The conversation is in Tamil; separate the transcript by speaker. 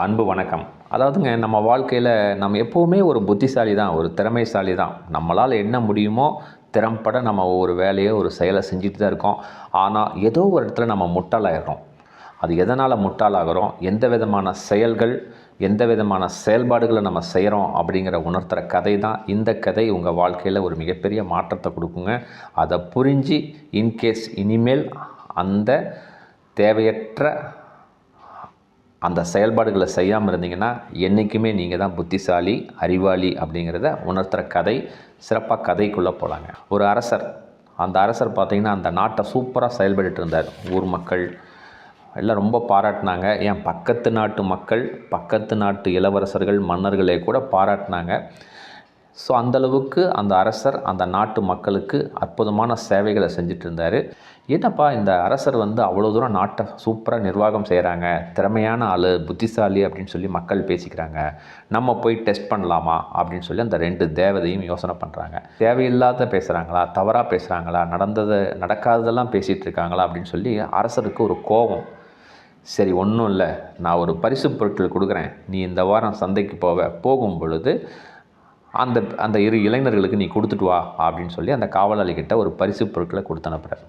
Speaker 1: அன்பு வணக்கம். அதாவதுங்க நம்ம வாழ்க்கையில் நம்ம எப்போவுமே ஒரு புத்திசாலி தான், ஒரு திறமைசாலி தான். நம்மளால் என்ன முடியுமோ திறம்பட நம்ம ஒரு வேலையை ஒரு செயலை செஞ்சுட்டு தான் இருக்கோம். ஆனால் ஏதோ ஒரு இடத்துல நம்ம முட்டாளாயிடுறோம். அது எதனால் முட்டாளாகிறோம், எந்த விதமான செயல்கள், எந்த விதமான செயல்பாடுகளை நம்ம செய்கிறோம் அப்படிங்கிற உணர்த்துகிற கதை தான் இந்த கதை. உங்கள் வாழ்க்கையில் ஒரு மிகப்பெரிய மாற்றத்தை கொடுக்குங்க. அதை புரிஞ்சு இன்கேஸ் இனிமேல் அந்த தேவையற்ற அந்த செயல்பாடுகளை செய்யாமல் இருந்தீங்கன்னா என்றைக்குமே நீங்கள் தான் புத்திசாலி, அறிவாளி அப்படிங்கிறத உணர்த்துகிற கதை. சிறப்பாக கதைக்குள்ளே போகலாங்க. ஒரு அரசர், அந்த அரசர் பார்த்திங்கன்னா அந்த நாட்டை சூப்பராக செயல்பட்டு இருந்தார். ஊர் மக்கள் எல்லாம் ரொம்ப பாராட்டினாங்க. ஏன் பக்கத்து நாட்டு மக்கள், பக்கத்து நாட்டு இளவரசர்கள், மன்னர்களே கூட பாராட்டினாங்க. ஸோ அந்தளவுக்கு அந்த அரசர் அந்த நாட்டு மக்களுக்கு அற்புதமான சேவைகளை செஞ்சுட்டு இருந்தார். என்னப்பா இந்த அரசர் அவ்வளோ தூரம் நாட்டை சூப்பராக நிர்வாகம் செய்கிறாங்க, திறமையான ஆள், புத்திசாலி அப்படின்னு சொல்லி மக்கள் பேசிக்கிறாங்க, நம்ம போய் டெஸ்ட் பண்ணலாமா அப்படின்னு சொல்லி அந்த 2 தேவதையும் யோசனை பண்ணுறாங்க. தேவையில்லாத பேசுகிறாங்களா, தவறாக பேசுகிறாங்களா, நடக்காததெல்லாம் பேசிகிட்டு இருக்காங்களா அப்படின்னு சொல்லி அரசருக்கு ஒரு கோபம். சரி, ஒன்றும் இல்லை, நான் ஒரு பரிசு பொருட்கள் கொடுக்குறேன், நீ இந்த வாரம் சந்தைக்கு போகும் பொழுது அந்த 2 இளைஞர்களுக்கு நீ கொடுத்துட்டு வா அப்படின்னு சொல்லி அந்த காவலாளிகிட்ட ஒரு பரிசு பொருட்களை கொடுத்து அனுப்புகிறார்.